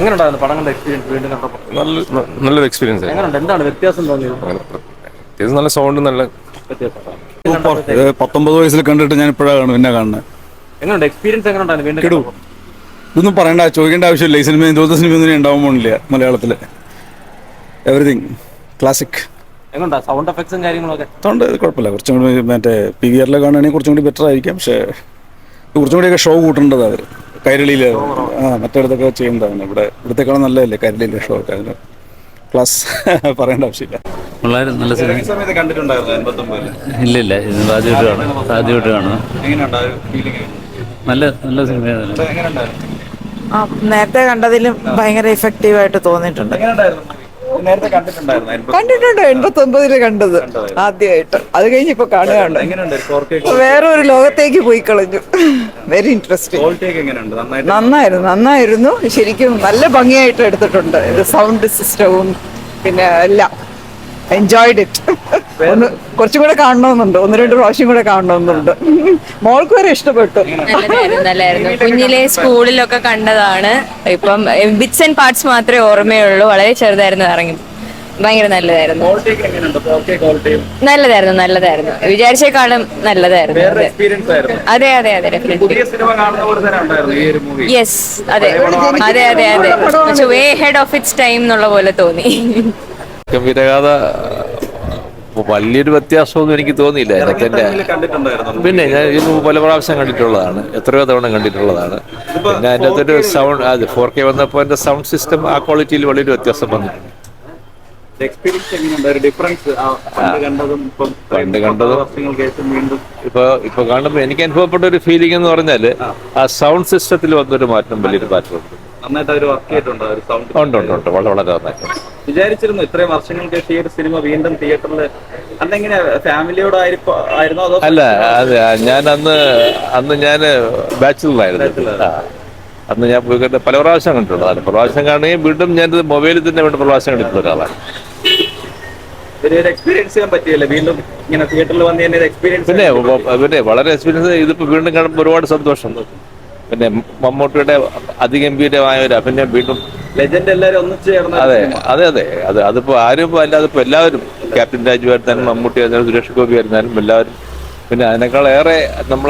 എങ്ങനെയുണ്ടായിരുന്നു പടം കണ്ട എക്സ്പീരിയൻസ് വീണ്ടും കണ്ടപ്പോൾ? നല്ലൊരു എക്സ്പീരിയൻസ് ആയിരുന്നു. എങ്ങനെയുണ്ട്? എന്താണ് വ്യത്യാസം തോന്നിയത്? അങ്ങനെ അത്യാവശ്യം നല്ല സൗണ്ട്, നല്ല വ്യത്യാസം സൂപ്പർ. 19 വയസ്സിൽ കണ്ടിട്ട് ഞാൻ ഇപ്പോഴാണ് പിന്നെ കാണുന്നത്. എങ്ങനെയുണ്ട് എക്സ്പീരിയൻസ്? എങ്ങനെയുണ്ടായിരുന്നു വീണ്ടും കിടു കണ്ടപ്പോൾ? ഇതൊന്നും പറയണ്ട, ചോദിക്കേണ്ട ആവശ്യമില്ല. ഈ സിനിമ ഇതുപോലത്തെ സിനിമ ഒന്നും ഉണ്ടാവാൻ പോണില്ല മലയാളത്തിൽ. Everything classic. എങ്ങനെയുണ്ടാ സൗണ്ട് എഫക്ട്സും കാര്യങ്ങളൊക്കെ? അതുകൊണ്ട് കുഴപ്പമില്ല. കുറച്ചും കൂടി മറ്റേ PVR കാണുകയാണെങ്കിൽ കുറച്ചും കൂടി ബെറ്റർ ആയിരിക്കാം. പക്ഷേ കുറച്ചും കൂടിയൊക്കെ ഷോ കൂട്ടേണ്ടത് അവർ കൈരളിയിൽ മറ്റിടത്തൊക്കെ ചെയ്യേണ്ടതാണ്. ഇവിടത്തേക്കാളും നല്ലതല്ലേ കൈരളിയിലെ ഷോ ഒക്കെ. അതിന് ക്ലാസ് പറയേണ്ട ആവശ്യമില്ല. വളരെ നല്ല സിനിമ. സമയത്ത് കണ്ടിട്ടുണ്ടായിരുന്നു. ഇല്ല ഇത് ആദ്യമായിട്ട് കാണുന്നു. നല്ല നല്ല സിനിമയാണ്. നേരത്തെ കണ്ടതിലും ഭയങ്കര ഇഫക്റ്റീവായിട്ട് തോന്നിയിട്ടുണ്ട്. കണ്ടിട്ടുണ്ട്. 89 കണ്ടത് ആദ്യമായിട്ട്. അത് കഴിഞ്ഞ് ഇപ്പൊ കാണുകയാണ്. വേറെ ഒരു ലോകത്തേക്ക് പോയി കളഞ്ഞു. Very interesting. നന്നായിരുന്നു. ശരിക്കും നല്ല ഭംഗിയായിട്ട് എടുത്തിട്ടുണ്ട്. ഇത് സൗണ്ട് സിസ്റ്റവും പിന്നെ എല്ലാം. Enjoyed it. കുറച്ചും കൂടെ കാണണമെന്നുണ്ട്. 1-2 പ്രാവശ്യം കൂടെ കാണണമെന്നുണ്ട്. മോൾക്ക് വരെ ഇഷ്ടപ്പെട്ടു. നല്ലായിരുന്നു. കുഞ്ഞിലെ സ്കൂളിലൊക്കെ കണ്ടതാണ്. ഇപ്പം ബിറ്റ്സ് ആൻഡ് പാർട്സ് മാത്രമേ ഓർമ്മയുള്ളൂ. വളരെ ചെറുതായിരുന്നു ഇറങ്ങി. ഭയങ്കര നല്ലതായിരുന്നു. നല്ലതായിരുന്നു. വിചാരിച്ചേക്കാളും നല്ലതായിരുന്നു. അതെ യെസ്, അതെ വേ ഹെഡ് ഓഫ് ഇറ്റ്സ് ടൈം എന്നുള്ള പോലെ തോന്നി. ഗംഭീരഗാഥ വലിയൊരു വ്യത്യാസമൊന്നും എനിക്ക് തോന്നിയില്ല അതിനകത്തെ. പിന്നെ ഞാൻ ഇതിന് പല പ്രാവശ്യം കണ്ടിട്ടുള്ളതാണ്, എത്രയോ തവണ കണ്ടിട്ടുള്ളതാണ്. പിന്നെ അതിൻ്റെ അകത്തൊരു സൗണ്ട്, അത് 4K വന്നപ്പോൾ എൻ്റെ സൗണ്ട് സിസ്റ്റം ആ ക്വാളിറ്റിയിൽ വലിയൊരു വ്യത്യാസം വന്നിട്ടുണ്ട്. പണ്ട് കണ്ടതും ഇപ്പൊ കാണുമ്പോൾ എനിക്ക് അനുഭവപ്പെട്ട ഒരു ഫീലിംഗ് എന്ന് പറഞ്ഞാൽ ആ സൗണ്ട് സിസ്റ്റത്തിൽ വന്നൊരു മാറ്റം, വലിയൊരു മാറ്റമുണ്ട്. ഉണ്ട്. വളരെ നന്നായിട്ട് വിചാരിച്ചിരുന്നു ഇത്രയും വർഷങ്ങൾക്ക് ശേഷം ഈ ഒരു സിനിമ വീണ്ടും തിയേറ്ററിൽ അന്നെങ്ങനെ ഫാമിലിയോടായിരുന്നു അതോ? അല്ല, അതെ, അന്ന് ഞാൻ ബാച്ചിലറായിരുന്നു. അന്ന് ഞാൻ പോയി കണ്ട പല പ്രാവശ്യം കണ്ടിട്ടുള്ളതാണ്. പ്രാവശ്യം കാണുകയും വീണ്ടും ഞാനത് മൊബൈലിൽ തന്നെ വേണ്ട പ്രാവശ്യം കണ്ടിട്ടുള്ള ഒരാളാണ്. എക്സ്പീരിയൻസ് ചെയ്യാൻ പറ്റിയല്ലേ വീണ്ടും ഇങ്ങനെ തിയേറ്ററിൽ വന്ന് എക്സ്പീരിയൻസ്? പിന്നെ വളരെ എക്സ്പീരിയൻസ്. ഇതിപ്പോ വീണ്ടും കാണുമ്പോൾ ഒരുപാട് സന്തോഷം. പിന്നെ മമ്മൂട്ടിയുടെ അതിഗംഭീരമായ ഒരു അഭിനയം വീണ്ടും. ലെജൻഡ് എല്ലാവരും ഒന്നിച്ച് ചേർന്ന്. അതെ. അതിപ്പോ ആരും അല്ലാതെ ഇപ്പൊ എല്ലാവരും, ക്യാപ്റ്റൻ രാജു ആയിരുന്നാലും മമ്മൂട്ടി ആയിരുന്നാലും സുരേഷ് ഗോപി ആയിരുന്നാലും എല്ലാവരും. പിന്നെ അതിനേക്കാളേറെ നമ്മൾ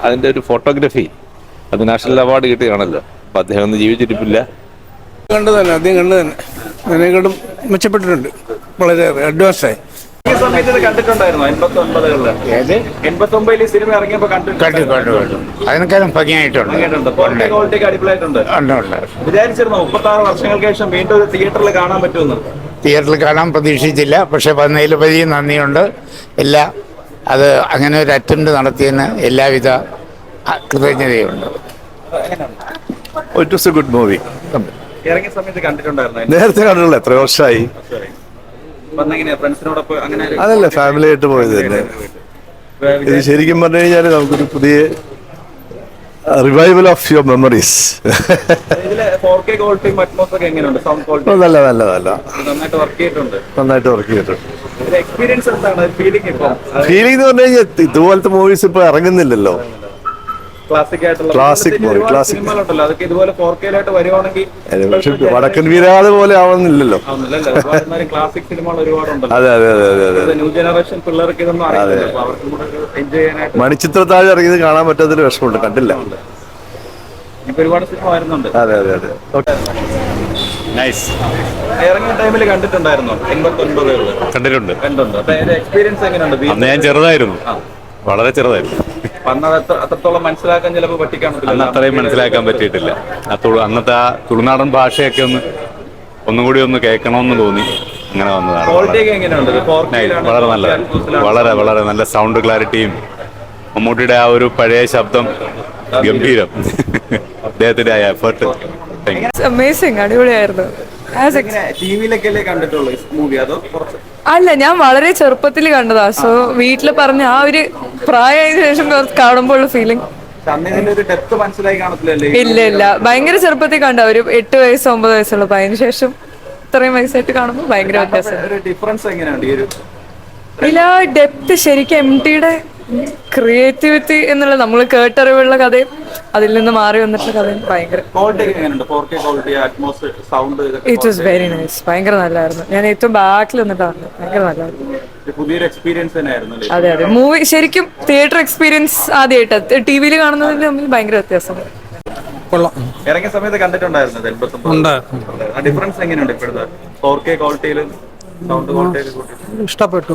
അതിന്റെ ഒരു ഫോട്ടോഗ്രാഫി, അത് നാഷണൽ അവാർഡ് കിട്ടുകയാണല്ലോ. അപ്പൊ അദ്ദേഹം ഒന്നും ജീവിച്ചിരിപ്പില്ല. ആദ്യം കണ്ടു തന്നെ അതിനെക്കാട്ടും മെച്ചപ്പെട്ടിട്ടുണ്ട്. വളരെ അഡ്വാൻസായി. ഈ സമയത്ത് ഇത് കണ്ടിട്ടുണ്ടായിരുന്നു 89-ൽ സിനിമ ഇറങ്ങിയപ്പോ കണ്ടു. അതിനേക്കാളും ഭംഗിയായിട്ടുണ്ട്. ക്വാളിറ്റിക്ക് അടിപൊളിയായിട്ടുണ്ട്. വിചാരിച്ചിരുന്നു 36 വർഷങ്ങൾക്ക് ശേഷം വീണ്ടും തിയേറ്ററിൽ കാണാൻ പറ്റുമെന്ന്? തിയേറ്ററിൽ കാണാൻ പ്രതീക്ഷിച്ചില്ല. പക്ഷെ വന്നതിൽ വലിയ നന്ദിയുണ്ട്. അത് അങ്ങനെ ഒരു അറ്റംപ്റ്റ് നടത്തിയതിന് എല്ലാവിധ കൃതജ്ഞതയുണ്ട്. It was a good movie. ഇറങ്ങിയ സമയത്ത് കണ്ടിട്ടുണ്ടായിരുന്നു? നേരത്തെ കണ്ടിട്ടുള്ള എത്ര വർഷമായി. അതല്ല, ഫാമിലി ആയിട്ട് പോയത് തന്നെ. ഇത് ശരിക്കും പറഞ്ഞു കഴിഞ്ഞാൽ നമുക്കൊരു പുതിയ റിവൈവൽ ഓഫ് യുവർ മെമ്മറീസ്. നല്ല നന്നായിട്ട് വർക്ക് ചെയ്തിട്ടുണ്ട്. ഫീലിംഗ് എന്ന് പറഞ്ഞു കഴിഞ്ഞാൽ ഇതുപോലത്തെ മൂവീസ് ഇപ്പൊ ഇറങ്ങുന്നില്ലല്ലോ. Classic movie, classic. വടക്കൻ വീരാത പോലെ ആവുന്നില്ലല്ലോ. അതെ. മണിച്ചിത്രത്താഴ് ഇറങ്ങിയത് കാണാൻ പറ്റാത്തൊരു വിഷമമുണ്ട്, കണ്ടില്ല. അതെ. ഇറങ്ങിയ ടൈമിൽ കണ്ടിട്ടുണ്ടായിരുന്നോ? 89-കളിൽ കണ്ടിട്ടുണ്ട്. എക്സ്പീരിയൻസ് എങ്ങനെയുണ്ട്? അന്ന് ഞാൻ ചെറുതായിരുന്നു, വളരെ ചെറുതായിരുന്നു. അത്രത്തോളം മനസ്സിലാക്കാൻ ചിലപ്പോൾ പറ്റിക്കാണോ? അത്രയും മനസ്സിലാക്കാൻ പറ്റിയിട്ടില്ല. അന്നത്തെ ആ തുളുനാടൻ ഭാഷയൊക്കെ ഒന്നും കൂടി ഒന്ന് കേൾക്കണമെന്ന് തോന്നി, അങ്ങനെ വന്നതാണ്. വളരെ നല്ലതാണ്. വളരെ നല്ല സൗണ്ട് ക്ലാരിറ്റിയും മമ്മൂട്ടിയുടെ ആ ഒരു പഴയ ശബ്ദം ഗംഭീരം. അദ്ദേഹത്തിന്റെ ആ എഫേർട്ട് അടിപൊളിയായിരുന്നു. അല്ല, ഞാൻ വളരെ ചെറുപ്പത്തിൽ കണ്ടതാ. സോ വീട്ടില് പറഞ്ഞ ആ ഒരു പ്രായമായതിനു ശേഷം കാണുമ്പോൾ ഫീലിംഗ് ഇല്ല. ഭയങ്കര ചെറുപ്പത്തിൽ കണ്ട ഒരു 8 വയസ്സ് 9 വയസ്സുള്ളൂ. അതിന് ശേഷം ഇത്രയും വയസ്സായിട്ട് കാണുമ്പോൾ ഭയങ്കര വ്യത്യാസം. ഇല്ല, ഡെപ്ത് ശരിക്കും MTയുടെ ക്രിയേറ്റിവിറ്റി എന്നുള്ള നമ്മൾ കേട്ടറിവുള്ള കഥയും അതിൽ നിന്ന് മാറി വന്നിട്ടുള്ള കഥയും ഭയങ്കര ക്വാളിറ്റി ഒക്കെ എങ്ങനെയുണ്ട്? 4K quality, atmosphere, sound it was very nice. ഭയങ്കര നല്ലതായിരുന്നു. ഞാൻ ഏറ്റവും ബാക്കിൽ നിന്നിട്ടാണ്. ഭയങ്കര നല്ലതായിരുന്നു. പുതിയൊരു എക്സ്പീരിയൻസ് തന്നെയായിരുന്നു. അതെ അതെ, മൂവി ശരിക്കും തിയേറ്റർ എക്സ്പീരിയൻസ് ആദ്യമായിട്ട് ടി വിയിൽ കാണുന്നതിന് തമ്മിൽ ഭയങ്കര വ്യത്യാസമുണ്ട്. ഇറങ്ങിയ സമയത്ത് കണ്ടിട്ടുണ്ടായിരുന്നു ഡിഫറൻസ് എങ്ങനെയുണ്ട് ഇപ്പോഴത്തെ 4K ക്വാളിറ്റിയിലും സൗണ്ട് ക്വാളിറ്റിയിലും? ഇഷ്ടപ്പെട്ടു.